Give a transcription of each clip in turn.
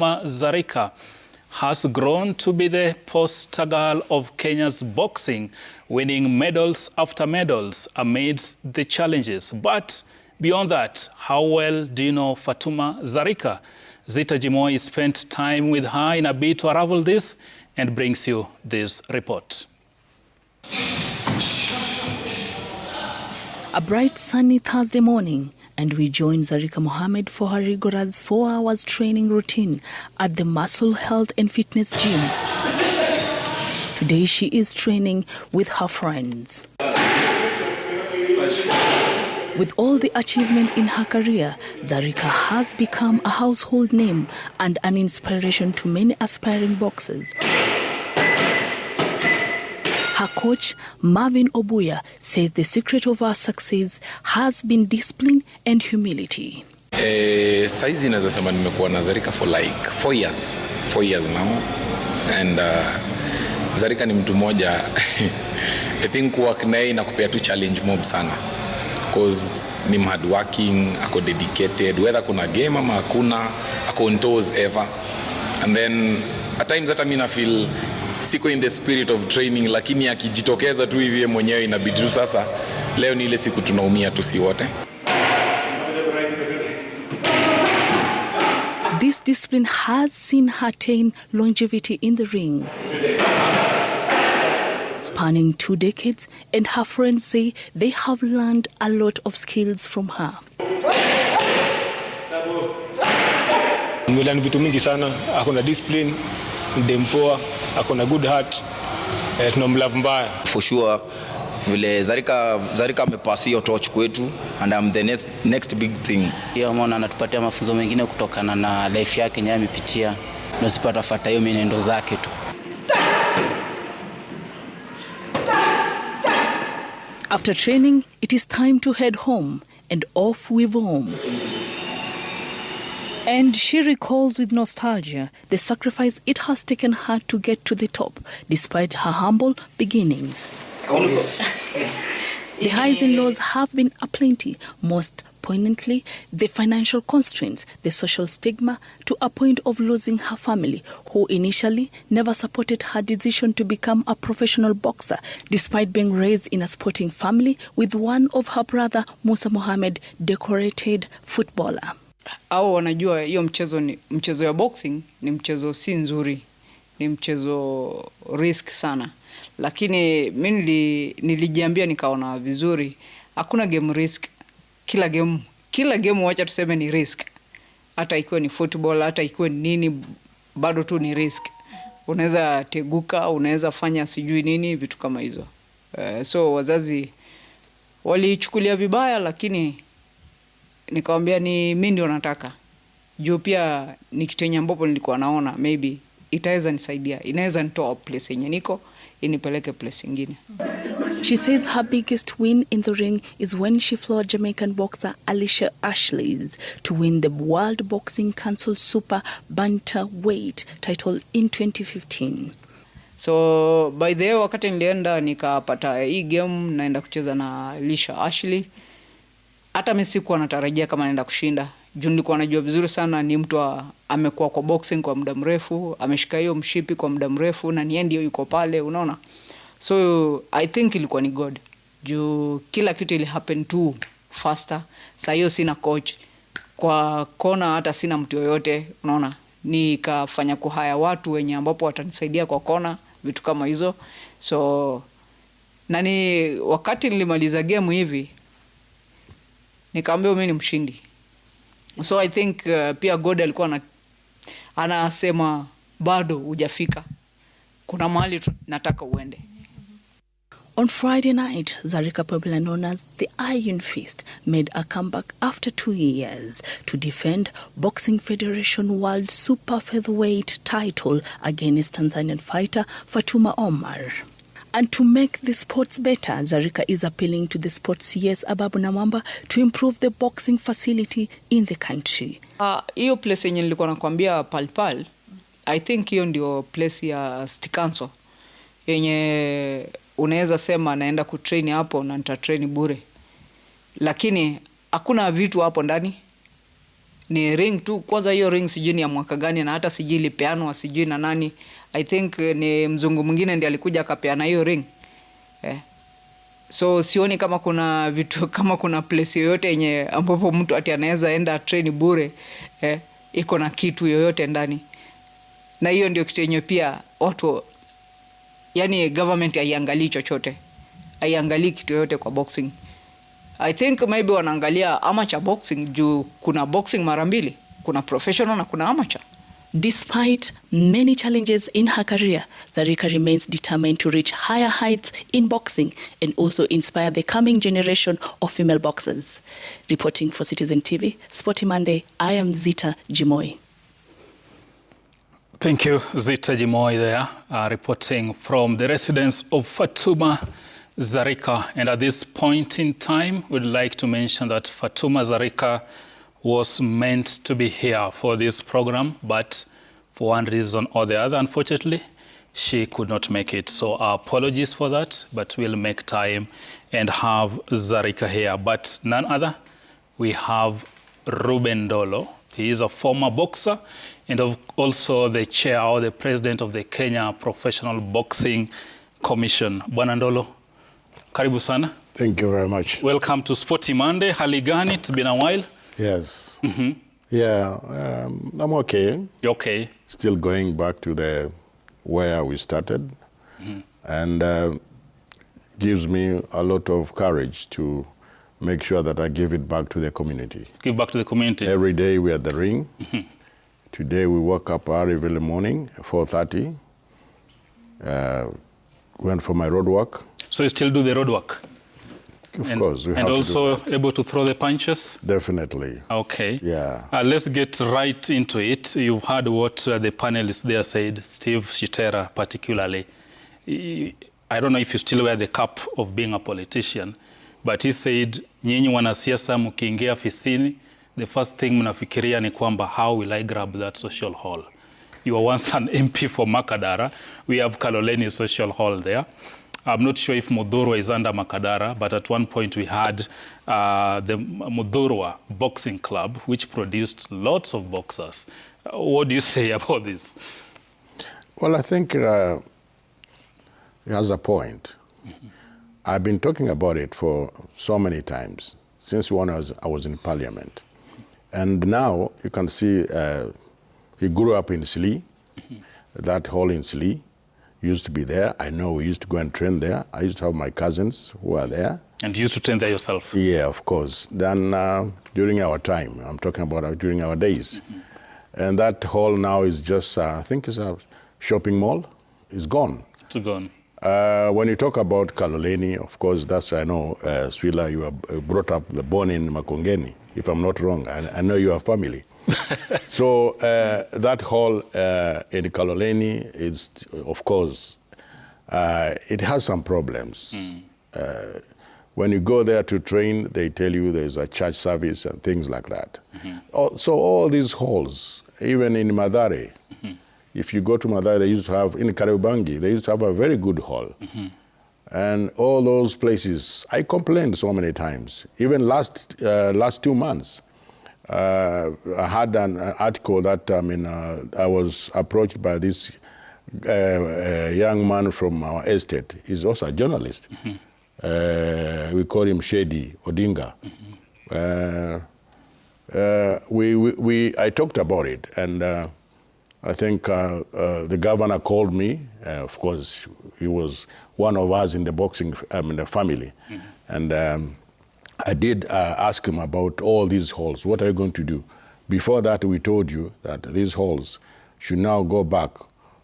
Zarika has grown to be the poster girl of Kenya's boxing, winning medals after medals amidst the challenges. But beyond that, how well do you know Fatuma Zarika? Zita Jimoi spent time with her in a bid to unravel this and brings you this report. A bright sunny Thursday morning, and we join Zarika Mohammed for her rigorous 4 hours training routine at the Muscle Health and Fitness Gym. Today she is training with her friends. With all the achievement in her career, Zarika has become a household name and an inspiration to many aspiring boxers. Her coach, Marvin Obuya, says the secret of her success has been discipline and humility. Saizi naweza sema nimekuwa na Zarika for like 4 years. 4 years now. And Zarika ni mtu moja I think work naye inakupea tu challenge mob sana. Because ni hard working, ako dedicated, whether kuna game ama hakuna, ako on toes ever. And then at times hata mimi na feel siko in the spirit of training, lakini akijitokeza tu hivi mwenyewe inabidi tu sasa leo ni ile siku tunaumia tu si wote. This discipline has seen her attain longevity in the ring, spanning 2 decades, and her friends say they have learned a lot of skills from her. Nimeona vitu mingi sana, akona discipline, dempoa, akona good heart, tunamlove mbaya. For sure, vile Zarika amepasi hiyo torch kwetu, and I'm the next big thing. Hiyo mwana anatupatia mafunzo mengine kutokana na life yake yenyewe amepitia. Tunasipata fuata hiyo mienendo zake tu. After training, it is time to head home, and off we roam. And she recalls with nostalgia the sacrifice it has taken her to get to the top, despite her humble beginnings. The highs and lows have been aplenty, most poignantly the financial constraints, the social stigma, to a point of losing her family, who initially never supported her decision to become a professional boxer, despite being raised in a sporting family with one of her brother, Musa Mohammed, decorated footballer. Au wanajua hiyo mchezo ya boxing ni mchezo si nzuri, ni mchezo risk sana. Lakini mimi nilijiambia nikaona vizuri, hakuna game risk. Kila game wacha tuseme ni risk. Hata ikiwa ni football, hata ikiwa ni nini, bado tu ni risk. Unaweza teguka, unaweza fanya sijui nini, vitu kama hizo. So wazazi walichukulia vibaya, lakini nikamwambia ni mimi ndio nataka. Juu pia ni kitu yenye ambapo nilikuwa naona maybe itaweza nisaidia, inaweza nitoa place yenye niko inipeleke place nyingine. She says her biggest win in the ring is when she floored Jamaican boxer Alicia Ashleys to win the World Boxing Council Super Bantamweight title in 2015. So by the way, wakati nilienda nikapata hii game naenda kucheza na Alicia Ashley. Hata mimi sikuwa natarajia kama naenda kushinda. Juu nilikuwa najua vizuri sana ni mtu amekuwa kwa boxing kwa muda mrefu, ameshika hiyo mshipi kwa muda mrefu na ni ndio yuko pale, unaona. So I think ilikuwa ni God. Juu kila kitu ili happen too faster. Sasa hiyo sina coach. Kwa kona hata sina mtu yoyote, unaona. Nikafanya kuhaya watu wenye ambapo watanisaidia kwa kona, vitu kama hizo. So nani wakati nilimaliza game hivi nikaambia mimi ni mshindi. So I think pia God alikuwa anasema bado hujafika. Kuna mahali nataka uende. On Friday night, Zarika, popularly known as the Iron Fist, made a comeback after 2 years to defend Boxing Federation World Super Featherweight title against Tanzanian fighter Fatuma Omar. And to make the sports better, Zarika is appealing to the sports CS Ababu Namwamba to improve the boxing facility in the country. Hiyo place yenye nilikuwa nakwambia Palpal, I think hiyo ndio place ya Stikanso. Yenye unaweza sema naenda kutrain hapo na nitatrain bure. Lakini hakuna vitu hapo ndani. ni ring tu. Kwanza hiyo ring sijui ni ya mwaka gani, na hata sijui ilipeanwa sijui na nani. I think ni mzungu mwingine ndiye alikuja akapeana hiyo ring. So sioni kama kuna vitu, kama kuna place yoyote yenye ambapo mtu ati anaweza enda train bure, iko na kitu yoyote ndani. Na hiyo ndio kitu yenye pia watu, yani government haiangalii chochote, haiangalii kitu yoyote kwa boxing. I think maybe wanaangalia amateur boxing juu kuna boxing mara mbili, kuna professional na kuna amateur. Despite many challenges in her career, Zarika remains determined to reach higher heights in boxing and also inspire the coming generation of female boxers. Reporting for Citizen TV, Sporty Monday, I am Zita Jimoy. Thank you, Zita Jimoy there, reporting from the residence of Fatuma Zarika. And at this point in time, we'd like to mention that Fatuma Zarika was meant to be here for this program, but for one reason or the other, unfortunately, she could not make it. So our apologies for that, but we'll make time and have Zarika here. But none other, we have Ruben Ndolo. He is a former boxer and also the chair or the president of the Kenya Professional Boxing Commission. Bwana Ndolo, karibu sana. Thank you very much. Welcome to Sporty Monday. Hali gani? It's been a while. Yes. Yeah, I'm okay. You're okay? Still going back to where we started. And gives me a lot of courage to make sure that I give it back to the community. Give back to the community? Every day we are at the ring. Today we woke up early in the morning, 4:30. Went for my road work. So you still do the road work? Of course. We have and also to do that. able to throw the punches? Definitely. Okay. Yeah. Let's get right into it. You've heard what the panelists there said, Steve Shitera particularly. I don't know if you still wear the cap of being a politician, but he said, nyinyi wanasiasa mkiingia afisini, the first thing mnafikiria ni kwamba how will I grab that social hall? You were once an MP for Makadara. We have Kaloleni social hall there. I'm not sure if Mudhurwa is under Makadara, but at one point we had the Mudhurwa Boxing Club, which produced lots of boxers. What do you say about this? Well, I think he has a point. I've been talking about it for so many times, since when I was in Parliament. And now you can see he grew up in Sli, that hall in Sli. Used to be there. I know we used to go and train there. I used to have my cousins who are there. And you used to train there yourself? Yeah, of course. Then during our time, I'm talking about during our days. And that hall now is just, I think it's a shopping mall. It's gone. It's gone. When you talk about Kaloleni, of course, that's, I know, Swila, you are brought up, born in Makongeni, if I'm not wrong. I know you are family. So that hall in Kaloleni is, of course, it has some problems. When you go there to train, they tell you there's a church service and things like that. So all these halls, even in Madare, if you go to Madare, they used to have, in Kariobangi, they used to have a very good hall. And all those places, I complained so many times. Even last 2 months, I had an article that I was approached by this young man from our estate. He's also a journalist. We call him Shady Odinga. I talked about it, and I think the governor called me. Of course, he was one of us in the boxing the family. And I did ask him about all these halls. What are you going to do? Before that, we told you that these halls should now go back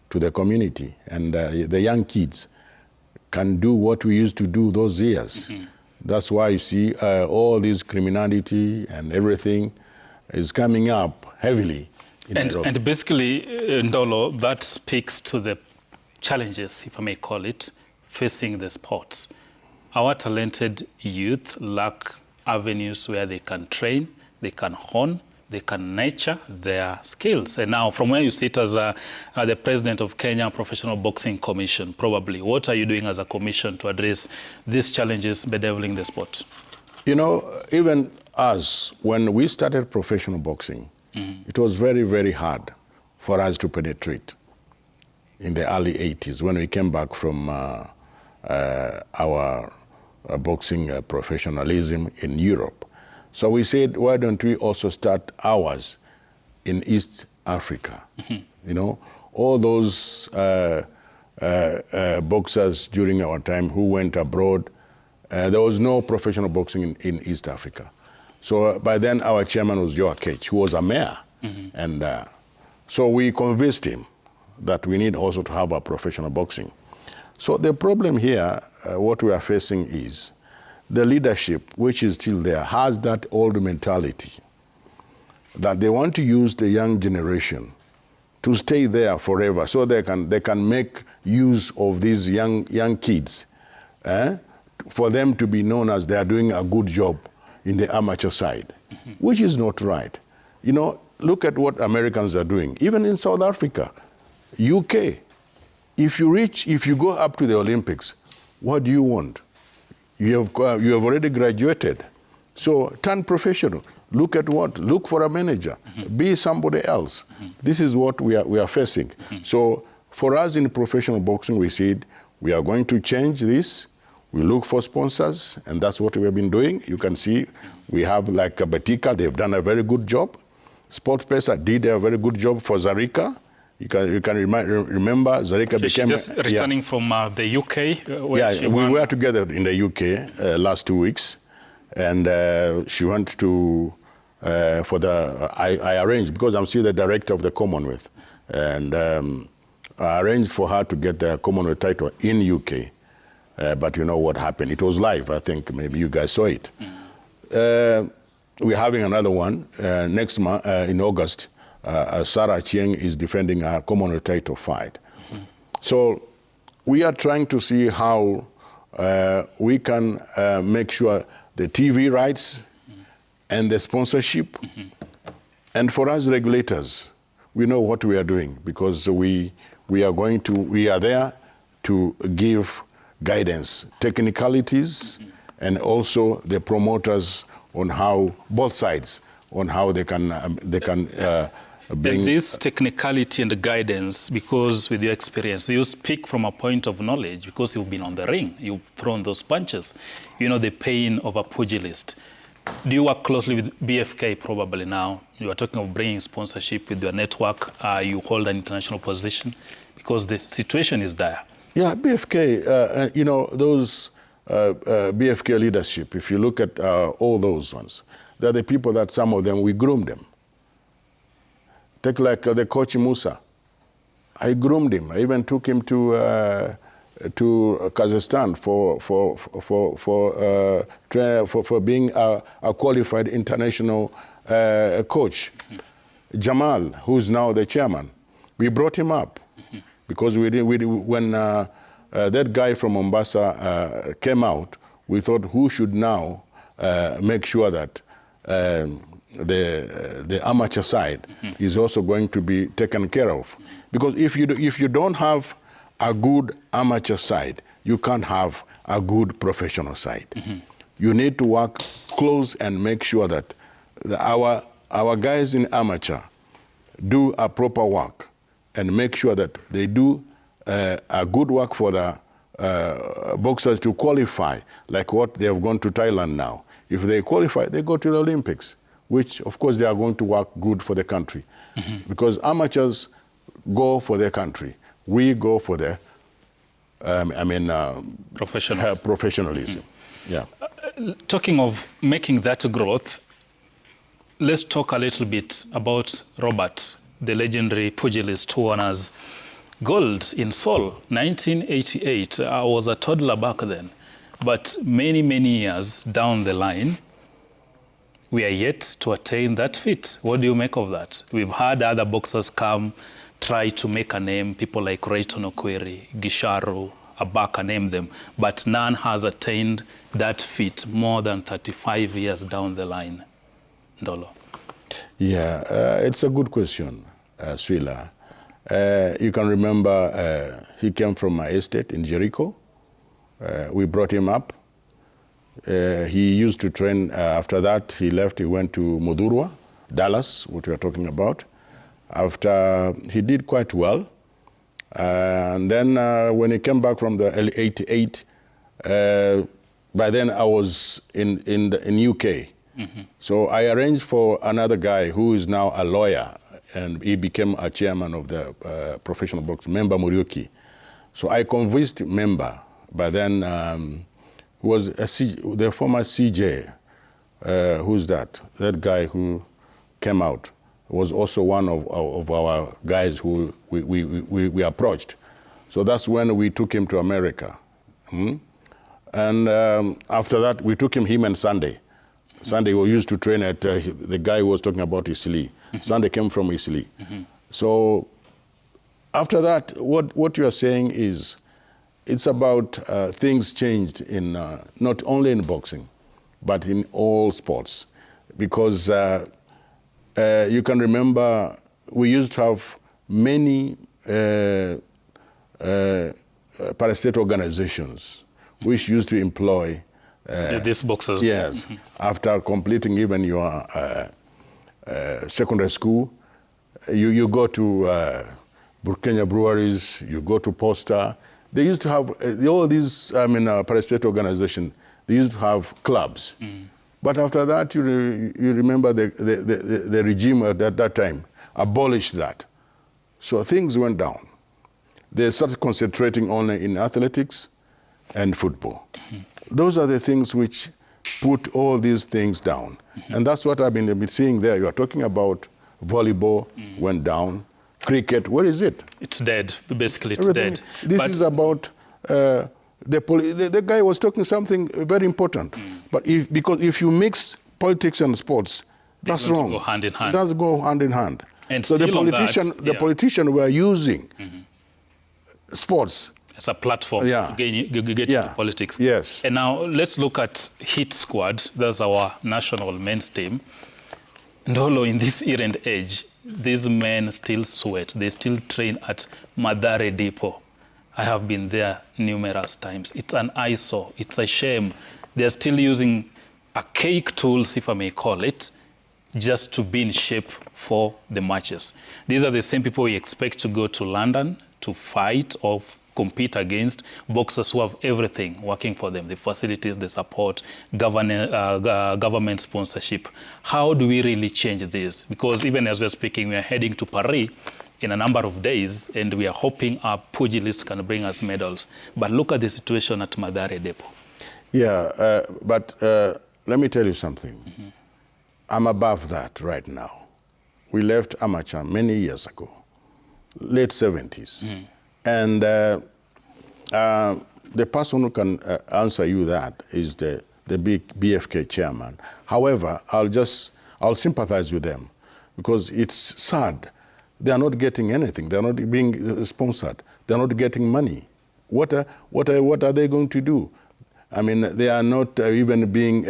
to the community, and the young kids can do what we used to do those years. That's why you see all this criminality and everything is coming up heavily in Nairobi. And basically, Ndolo, that speaks to the challenges, if I may call it, facing the sports. Our talented youth lack avenues where they can train, they can hone, they can nurture their skills. And now, from where you sit as the president of Kenya Professional Boxing Commission, probably, what are you doing as a commission to address these challenges bedeviling the sport? You know, even us, when we started professional boxing, It was very, very hard for us to penetrate in the early 80s when we came back from our boxing professionalism in Europe. So we said, why don't we also start ours in East Africa? You know, all those boxers during our time who went abroad, there was no professional boxing in East Africa. So by then our chairman was Joe Akech, who was a mayor. And so we convinced him that we need also to have a professional boxing. So the problem here, what we are facing is the leadership, which is still there, has that old mentality that they want to use the young generation to stay there forever, so they can make use of these young kids, for them to be known as they are doing a good job in the amateur side, which is not right. You know, look at what Americans are doing, even in South Africa, UK. If you go up to the Olympics, what do you want? You have already graduated, so turn professional. Look at what? Look for a manager. Be somebody else. This is what we are facing. So for us in professional boxing, we said we are going to change this. We look for sponsors, and that's what we have been doing. You can see we have like Batika, they've done a very good job. SportPesa did a very good job for Zarika. You can remember Zarika became... She's just returning from the UK. We were together in the UK last 2 weeks, and she went to, I arranged, because I'm still the director of the Commonwealth, and I arranged for her to get the Commonwealth title in UK. But you know what happened? It was live. I think maybe you guys saw it. We're having another one next month in August. Sarah Chieng is defending her Commonwealth title fight. So we are trying to see how we can make sure the TV rights and the sponsorship. And for us regulators, we know what we are doing, because we are there to give guidance, technicalities, and also the promoters on how, both sides, on how they can bring... And this technicality and the guidance, because with your experience, you speak from a point of knowledge, because you've been on the ring, you've thrown those punches, you know the pain of a pugilist. Do you work closely with BFK probably now? You are talking of bringing sponsorship with your network. You hold an international position, because the situation is dire. Yeah, BFK, you know, those BFK leadership, if you look at all those ones, they're the people that some of them, we groomed them. Take like the coach Musa. I groomed him. I even took him to Kazakhstan for being a qualified international coach. Jamal, who's now the chairman, we brought him up because when that guy from Mombasa came out, we thought who should now make sure that the amateur side is also going to be taken care of. Because if you don't have a good amateur side, you can't have a good professional side. You need to work close and make sure that our guys in amateur do a proper work and make sure that they do a good work for the boxers to qualify, like what they have gone to Thailand now. If they qualify, they go to the Olympics, which of course they are going to work good for the country. Because amateurs go for their country. We go for the, professionalism. Yeah. Talking of making that growth, let's talk a little bit about Robert, the legendary pugilist who won us gold in Seoul, 1988. I was a toddler back then. But many, many years down the line, we are yet to attain that feat. What do you make of that? We've had other boxers come, try to make a name, people like Rayton Okwiri, Gisharu, Abaka, name them, but none has attained that feat more than 35 years down the line. Ndolo. Yeah, it's a good question, Swila. You can remember he came from my estate in Jericho. We brought him up. He used to train. After that, he left. He went to Mudurwa Dallas, what we are talking about. After he did quite well, and then when he came back from the '88, by then I was in UK. So I arranged for another guy who is now a lawyer, and he became a chairman of the professional box, Member Muriuki. So I convinced Member, by then, who was the former CJ. Who's that? That guy who came out was also one of our guys who we approached. So that's when we took him to America. And after that, we took him and Sunday. Sunday, we used to train at the guy who was talking about Isli. Sunday came from Isli. So after that, what you are saying is, it's about things changed in not only in boxing, but in all sports. Because you can remember, we used to have many parastate organizations which used to employ these boxers. Yes. After completing even your secondary school, you go to Burkina breweries, you go to Posta. They used to have, all these, parastate organizations, they used to have clubs. But after that, you remember the regime at that time abolished that. So things went down. They started concentrating only in athletics and football. Those are the things which put all these things down. And that's what I've been seeing there. You are talking about volleyball went down. Cricket, where is it? It's dead. Basically, it's Everything. dead. This is about the guy was talking something very important. But because if you mix politics and sports, that's wrong. Go hand in hand. It does go hand in hand. And so the politician, politician were using sports as a platform to get into politics. Yes. And now let's look at Hit Squad. That's our national men's team. Ndolo, in this era and age, these men still sweat. They still train at Mathare Depot. I have been there numerous times. It's an eyesore. It's a shame. They're still using archaic tools, if I may call it, just to be in shape for the matches. These are the same people we expect to go to London to fight or compete against boxers who have everything working for them, the facilities, the support, government sponsorship. How do we really change this? Because even as we're speaking, we are heading to Paris in a number of days, and we are hoping our pugilist can bring us medals. But look at the situation at Mathare Depot. Yeah, but let me tell you something. I'm above that right now. We left amateur many years ago, late 70s. And the person who can answer you that is the big BFK chairman. However, I'll sympathize with them because it's sad. They are not getting anything. They are not being sponsored. They are not getting money. What are they going to do? I mean, they are not even being.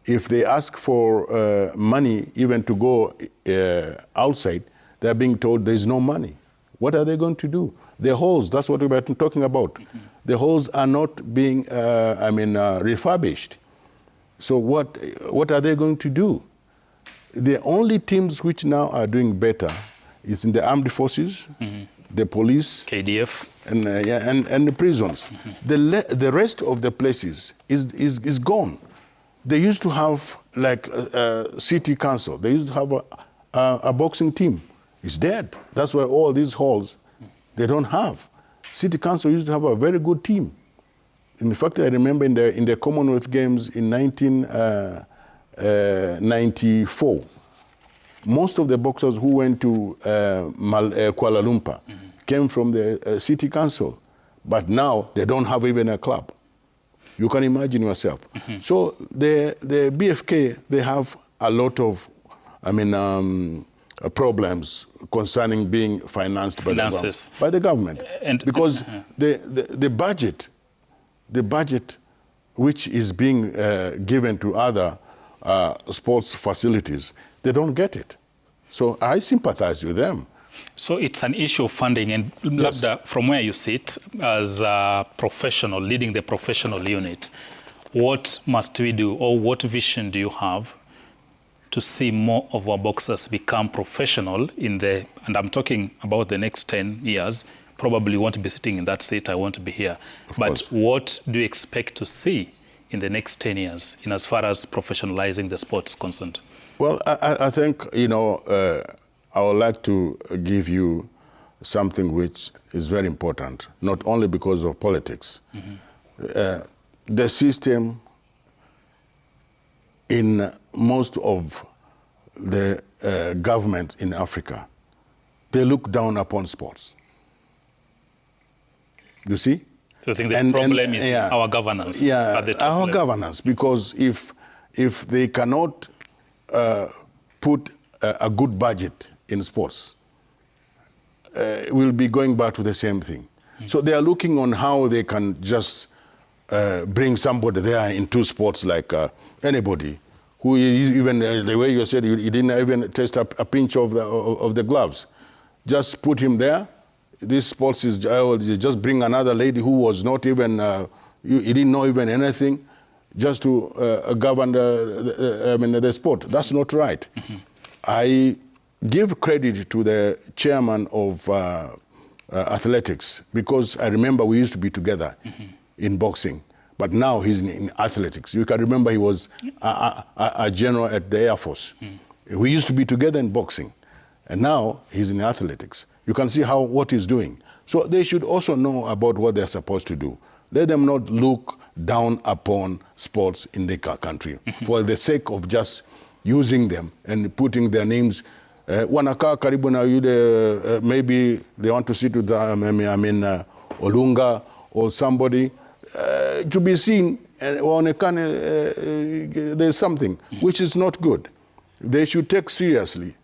If they ask for money, even to go outside, they are being told there is no money. What are they going to do? The halls, that's what we've been talking about. The halls are not being, refurbished. So what are they going to do? The only teams which now are doing better is in the armed forces, the police, KDF, and the prisons. The rest of the places is gone. They used to have like a city council. They used to have a boxing team. It's dead. That's why all these halls, they don't have. City council used to have a very good team. In fact, I remember in the Commonwealth Games in 1994, most of the boxers who went to Kuala Lumpur came from the city council. But now they don't have even a club. You can imagine yourself. So the BFK, they have a lot of, problems concerning being financed by the government. And because the budget which is being given to other sports facilities, they don't get it. So I sympathize with them. So it's an issue of funding, and Yes. from where you sit as a professional, leading the professional unit, what must we do, or what vision do you have to see more of our boxers become professional and I'm talking about the next 10 years, probably won't be sitting in that seat, I won't be here. But what do you expect to see in the next 10 years in as far as professionalizing the sport is concerned? Well, I think, I would like to give you something which is very important, not only because of politics. The system in most of the governments in Africa, they look down upon sports. You see? So I think the problem is our governance. Yeah, at the top our level. governance, because if they cannot put a good budget in sports, we'll be going back to the same thing. So they are looking on how they can just bring somebody there into sports like anybody, who even the way you said, you didn't even test a pinch of the gloves. Just put him there. This sports is just bring another lady who was not even, he didn't know even anything, just to govern the sport. That's not right. I give credit to the chairman of athletics, because I remember we used to be together in boxing, but now he's in athletics. You can remember he was a general at the Air Force. We used to be together in boxing, and now he's in athletics. You can see what he's doing. So they should also know about what they're supposed to do. Let them not look down upon sports in the country for the sake of just using them and putting their names. Wanaka karibu na yule, maybe they want to sit with Olunga or somebody to be seen, and there's something which is not good. They should take seriously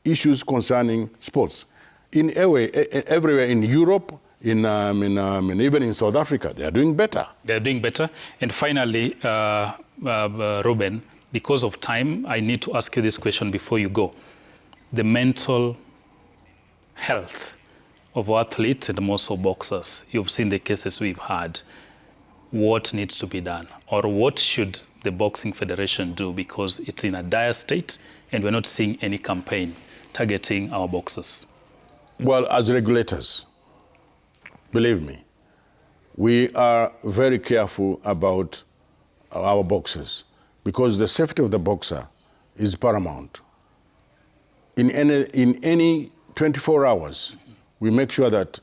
issues concerning sports. Everywhere in Europe, even in South Africa, they are doing better. They're doing better. And finally, Ruben, because of time, I need to ask you this question before you go. The mental health of athletes and also boxers, you've seen the cases we've had. What needs to be done? Or what should the Boxing Federation do? Because it's in a dire state and we're not seeing any campaign targeting our boxers. Well, as regulators, believe me, we are very careful about our boxers, because the safety of the boxer is paramount. In any 24 hours, we make sure that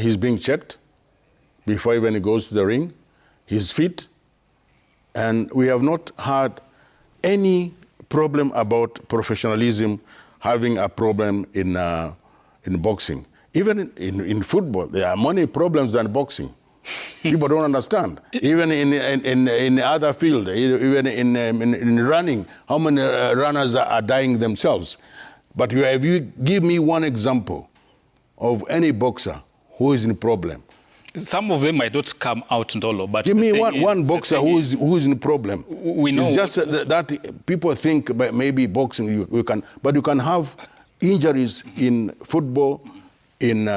he's being checked before even he goes to the ring, he's fit, and we have not had any problem about professionalism having a problem in boxing. Even in football, there are many problems than boxing. People don't understand. Even in other field, even in running, how many runners are dying themselves? But if you give me one example of any boxer who is in a problem. Some of them might not come out, Ndolo, but give me one boxer who is in a problem. We know. It's just that people think maybe boxing you can, but you can have injuries in football, even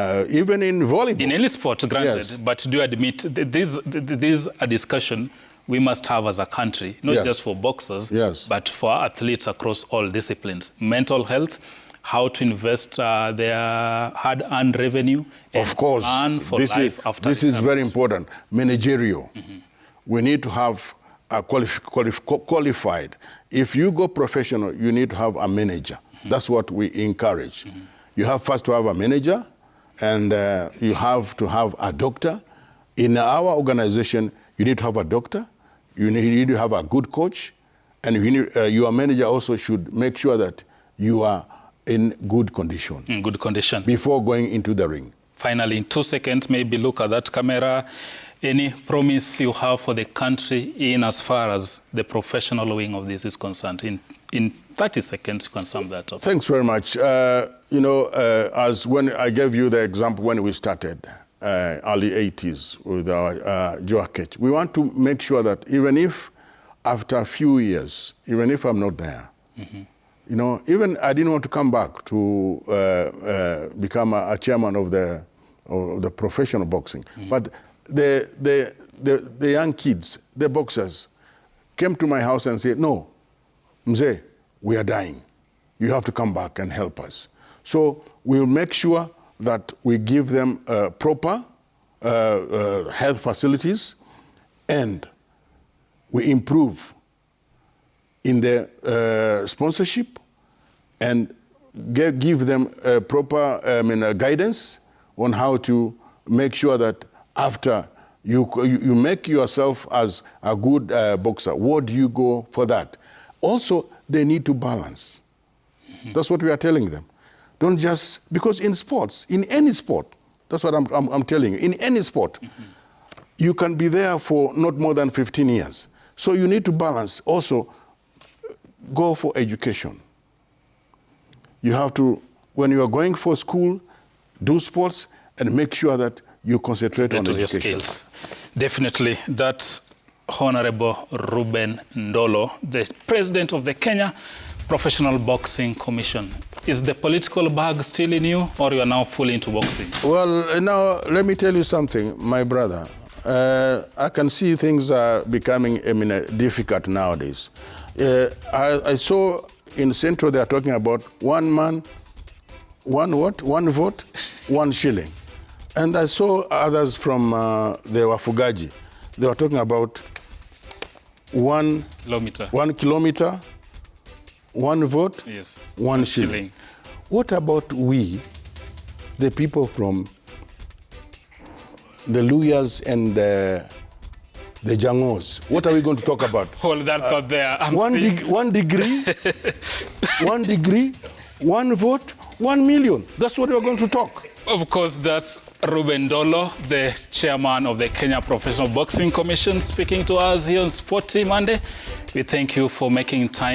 in volleyball. In any sport, granted, yes. But do you admit this is a discussion we must have as a country, not just for boxers, but for athletes across all disciplines. Mental health, how to invest their hard-earned revenue, and of course, earn for life after this is very important. Managerial. We need to have a qualified. If you go professional, you need to have a manager. That's what we encourage. You have first to have a manager, and you have to have a doctor. In our organization, you need to have a doctor. You need to have a good coach, and your manager also should make sure that you are in good condition. In good condition. Before going into the ring. Finally, in 2 seconds, maybe look at that camera. Any promise you have for the country in as far as the professional wing of this is concerned? In 30 seconds, you can sum that up. Thanks very much. As when I gave you the example when we started, early 80s with our Joe Ketch, we want to make sure that even if after a few years, even if I'm not there, even I didn't want to come back to become a chairman of the professional boxing, but the young kids, the boxers, came to my house and said, "No, Mzee, we are dying. You have to come back and help us. So we'll make sure that we give them proper health facilities, and we improve in their sponsorship and give them proper guidance on how to make sure that after you make yourself as a good boxer, what do you go for that? Also, they need to balance. That's what we are telling them. Don't just, because in sports, in any sport, that's what I'm telling you, in any sport, you can be there for not more than 15 years. So you need to balance. Also, go for education. You have to, when you are going for school, do sports and make sure that you concentrate on education. Skills. Definitely. That's Honorable Ruben Ndolo, the president of the Kenya Professional Boxing Commission. Is the political bag still in you, or you are now fully into boxing? Well, now, let me tell you something, my brother. I can see things are becoming difficult nowadays. I saw in Central they are talking about one man, one vote, 1 shilling. And I saw others from the Wafugaji. They were talking about 1 kilometer. 1 kilometer, 1 vote, yes, 1 shilling. What about we, the people from the Luyas and the Jangos? What are we going to talk about? Hold that thought there. One degree, 1 degree, 1 vote, 1 million. That's what we're going to talk. Of course, that's Ruben Ndolo, the chairman of the Kenya Professional Boxing Commission, speaking to us here on Sporty Monday. We thank you for making time.